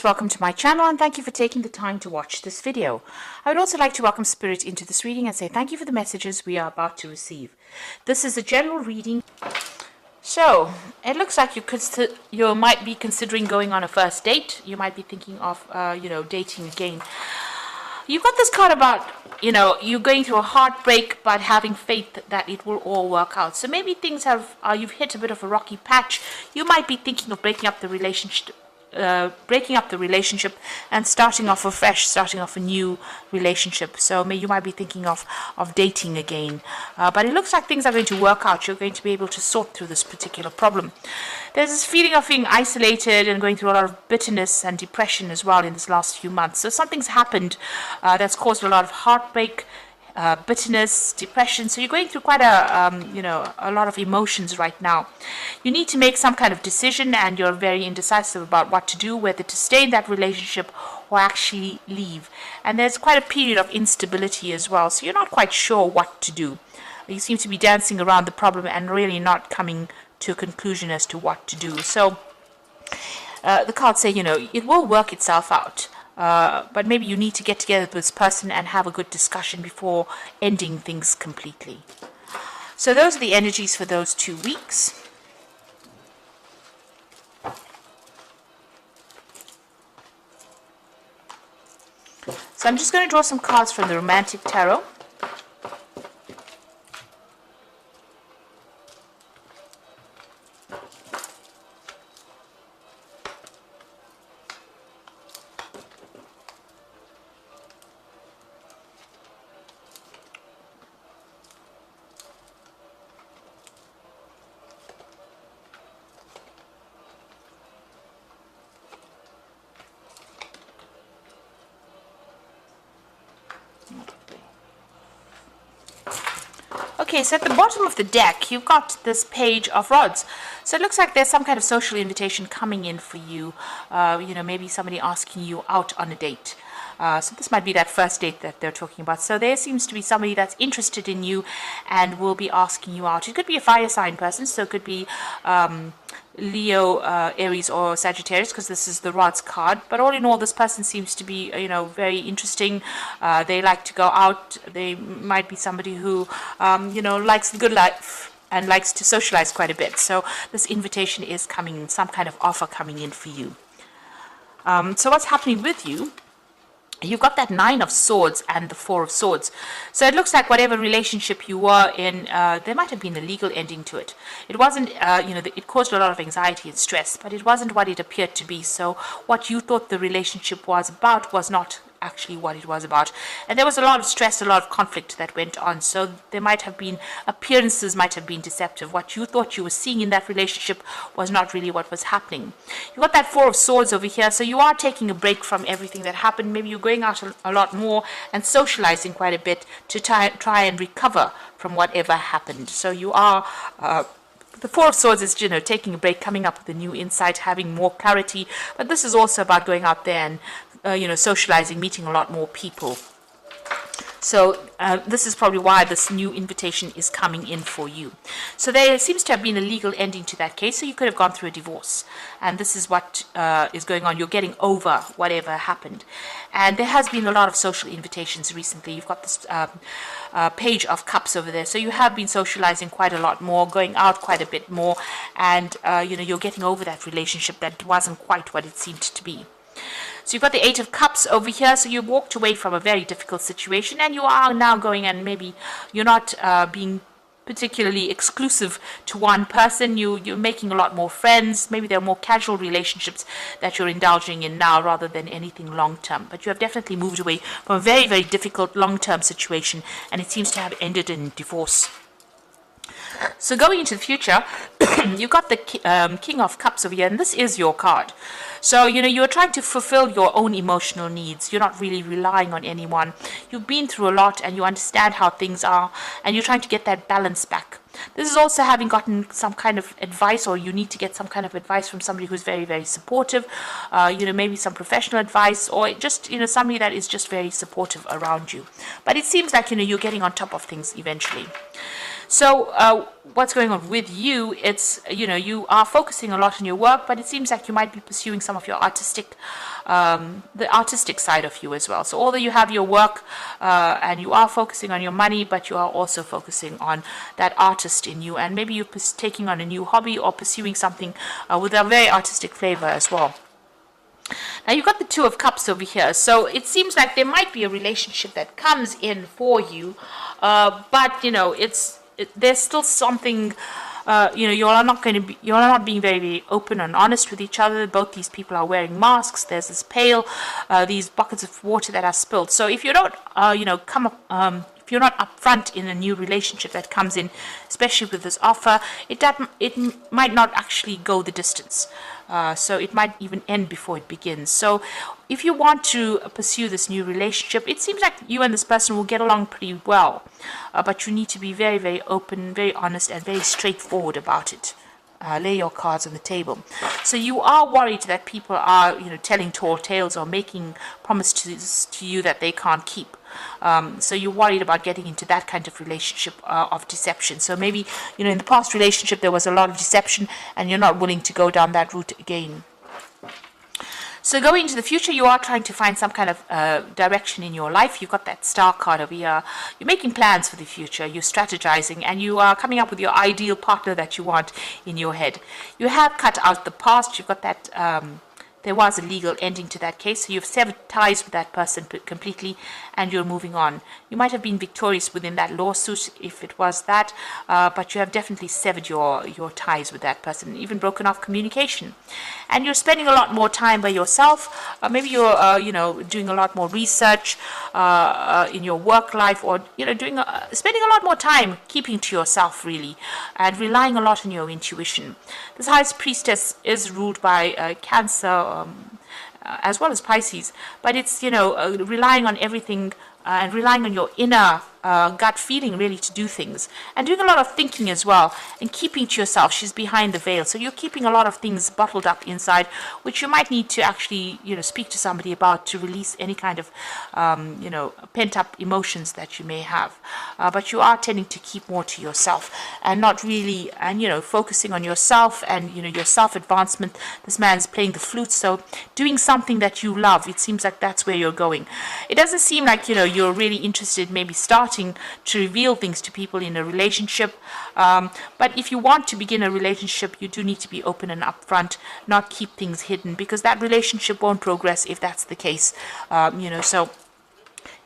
Welcome to my channel and thank you for taking the time to watch this video. I would also like to welcome Spirit into this reading and say thank you for the messages we are about to receive. This is a general reading. So, it looks like you might be considering going on a first date. You might be thinking of, dating again. You've got this card about, you're going through a heartbreak but having faith that it will all work out. So maybe things you've hit a bit of a rocky patch. You might be thinking of breaking up the relationship and starting off afresh, starting off a new relationship. So you might be thinking of dating again. But it looks like things are going to work out. You're going to be able to sort through this particular problem. There's this feeling of being isolated and going through a lot of bitterness and depression as well in this last few months. So something's happened that's caused a lot of heartbreak, bitterness, depression. So you're going through quite a lot of emotions right now. You need to make some kind of decision and you're very indecisive about what to do, whether to stay in that relationship or actually leave. And there's quite a period of instability as well. So you're not quite sure what to do. You seem to be dancing around the problem and really not coming to a conclusion as to what to do. So the cards say, it will work itself out. But maybe you need to get together with this person and have a good discussion before ending things completely. So those are the energies for those 2 weeks. So I'm just going to draw some cards from the Romantic Tarot. Okay, so at the bottom of the deck, you've got this Page of Rods. So it looks like there's some kind of social invitation coming in for you. Maybe somebody asking you out on a date. So this might be that first date that they're talking about. So there seems to be somebody that's interested in you and will be asking you out. It could be a fire sign person, so it could be Leo, Aries, or Sagittarius, because this is the Rods card. But all in all, this person seems to be, very interesting. They like to go out. They might be somebody who, likes the good life and likes to socialize quite a bit. So this invitation is coming in, some kind of offer coming in for you. So what's happening with you? You've got that Nine of Swords and the Four of Swords. So it looks like whatever relationship you were in, there might have been a legal ending to it. It wasn't, it caused a lot of anxiety and stress, but it wasn't what it appeared to be. So what you thought the relationship was about was not actually what it was about. And there was a lot of stress, a lot of conflict that went on. So there might have been, appearances might have been deceptive. What you thought you were seeing in that relationship was not really what was happening. You got that Four of Swords over here. So you are taking a break from everything that happened. Maybe you're going out a lot more and socializing quite a bit to try and recover from whatever happened. So you are the Four of Swords is, taking a break, coming up with a new insight, having more clarity. But this is also about going out there and socializing, meeting a lot more people. So this is probably why this new invitation is coming in for you. So there seems to have been a legal ending to that case. So you could have gone through a divorce. And this is what is going on. You're getting over whatever happened. And there has been a lot of social invitations recently. You've got this Page of Cups over there. So you have been socializing quite a lot more, going out quite a bit more. And, you're getting over that relationship that wasn't quite what it seemed to be. So you've got the Eight of Cups over here. So you walked away from a very difficult situation and you are now going, and maybe you're not being particularly exclusive to one person. You're making a lot more friends. Maybe there are more casual relationships that you're indulging in now rather than anything long-term. But you have definitely moved away from a very, very difficult long-term situation, and it seems to have ended in divorce. So going into the future, you've got the King of Cups over here, and this is your card. So, you're trying to fulfill your own emotional needs. You're not really relying on anyone. You've been through a lot and you understand how things are, and you're trying to get that balance back. This is also having gotten some kind of advice, or you need to get some kind of advice from somebody who's very, very supportive, maybe some professional advice, or just, somebody that is just very supportive around you. But it seems like, you're getting on top of things eventually. So what's going on with you? It's, you are focusing a lot on your work, but it seems like you might be pursuing some of your artistic the artistic side of you as well. So although you have your work and you are focusing on your money, but you are also focusing on that artist in you, and maybe you're taking on a new hobby or pursuing something with a very artistic flavor as well. Now you've got the Two of Cups over here, so it seems like there might be a relationship that comes in for you, but there's still something. You're not being very, very open and honest with each other. Both these people are wearing masks. There's this pail, these buckets of water that are spilled. So if you don't, if you're not upfront in a new relationship that comes in, especially with this offer, it might not actually go the distance. So it might even end before it begins. So if you want to pursue this new relationship, it seems like you and this person will get along pretty well. But you need to be very, very open, very honest, and very straightforward about it. Lay your cards on the table. So you are worried that people are, telling tall tales or making promises to you that they can't keep. So you're worried about getting into that kind of relationship of deception. So maybe, in the past relationship there was a lot of deception and you're not willing to go down that route again. So going into the future, you are trying to find some kind of direction in your life. You've got that star card over here. You're making plans for the future. You're strategizing, and you are coming up with your ideal partner that you want in your head. You have cut out the past. You've got that there was a legal ending to that case, so you've severed ties with that person completely, and you're moving on. You might have been victorious within that lawsuit if it was that, but you have definitely severed your ties with that person, even broken off communication. And you're spending a lot more time by yourself. Maybe you're doing a lot more research in your work life, or spending a lot more time keeping to yourself, really, and relying a lot on your intuition. This High Priestess is ruled by Cancer, as well as Pisces, but it's relying on everything and relying on your inner gut feeling, really, to do things, and doing a lot of thinking as well, and keeping to yourself. She's behind the veil, so you're keeping a lot of things bottled up inside, which you might need to actually speak to somebody about to release any kind of pent up emotions that you may have. But you are tending to keep more to yourself and not really, and focusing on yourself and your self advancement. This man's playing the flute, so doing something that you love. It seems like that's where you're going. It doesn't seem like you're really interested, maybe starting to reveal things to people in a relationship, but if you want to begin a relationship, you do need to be open and upfront, not keep things hidden, because that relationship won't progress if that's the case. So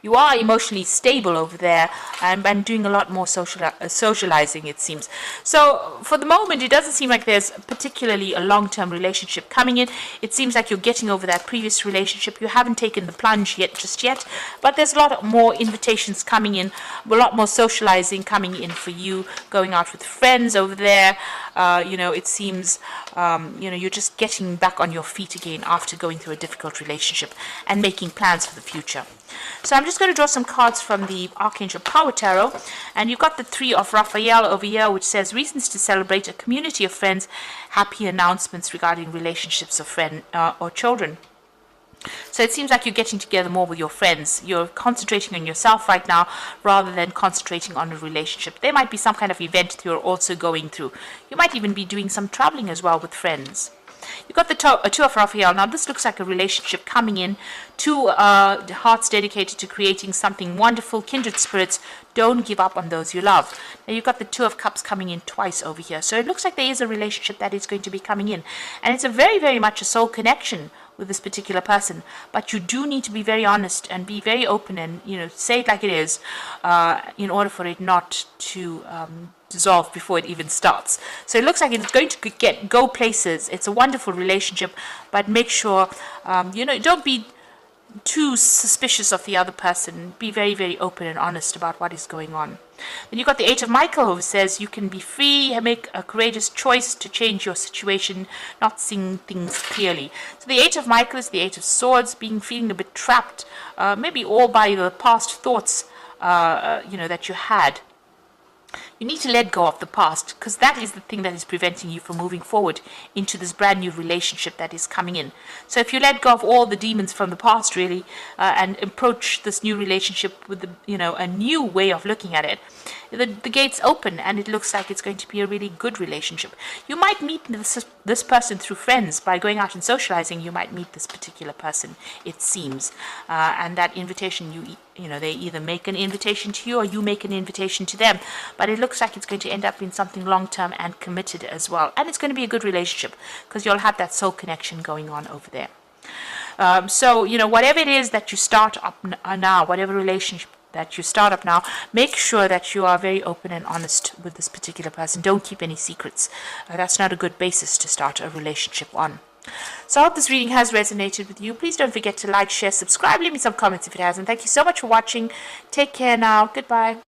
you are emotionally stable over there, and doing a lot more socializing, it seems. So for the moment, it doesn't seem like there's particularly a long-term relationship coming in. It seems like you're getting over that previous relationship. You haven't taken the plunge just yet, but there's a lot more invitations coming in, a lot more socializing coming in for you, going out with friends over there. It seems you're just getting back on your feet again after going through a difficult relationship and making plans for the future. So I'm just going to draw some cards from the Archangel Power Tarot, and you've got the Three of Raphael over here, which says reasons to celebrate, a community of friends, happy announcements regarding relationships of friends or children. So it seems like you're getting together more with your friends. You're concentrating on yourself right now rather than concentrating on a relationship. There might be some kind of event that you're also going through. You might even be doing some traveling as well with friends. You've got the Two of Raphael. Now this looks like a relationship coming in. Two hearts dedicated to creating something wonderful, kindred spirits. Don't give up on those you love. Now you've got the Two of Cups coming in twice over here. So it looks like there is a relationship that is going to be coming in. And it's a very, very much a soul connection with this particular person, but you do need to be very honest and be very open and say it like it is, in order for it not to dissolve before it even starts. So it looks like it's going to go places. It's a wonderful relationship, but make sure don't be too suspicious of the other person. Be very, very open and honest about what is going on. Then you've got the Eight of Michael, who says you can be free, make a courageous choice to change your situation, not seeing things clearly. So the Eight of Michael is the Eight of Swords, feeling a bit trapped, maybe all by the past thoughts that you had. You need to let go of the past, because that is the thing that is preventing you from moving forward into this brand new relationship that is coming in. So if you let go of all the demons from the past, really, and approach this new relationship with a new way of looking at it, the gates open, and it looks like it's going to be a really good relationship. You might meet this person through friends. By going out and socializing, you might meet this particular person, it seems, and that invitation, they either make an invitation to you or you make an invitation to them, but it looks like it's going to end up in something long-term and committed as well, and it's going to be a good relationship because you'll have that soul connection going on over there. So whatever it is that you start up now, whatever relationship that you start up now, make sure that you are very open and honest with this particular person. Don't keep any secrets. That's not a good basis to start a relationship on. So I hope this reading has resonated with you. Please don't forget to like, share, subscribe, leave me some comments if it hasn't. Thank you so much for watching. Take care now. Goodbye.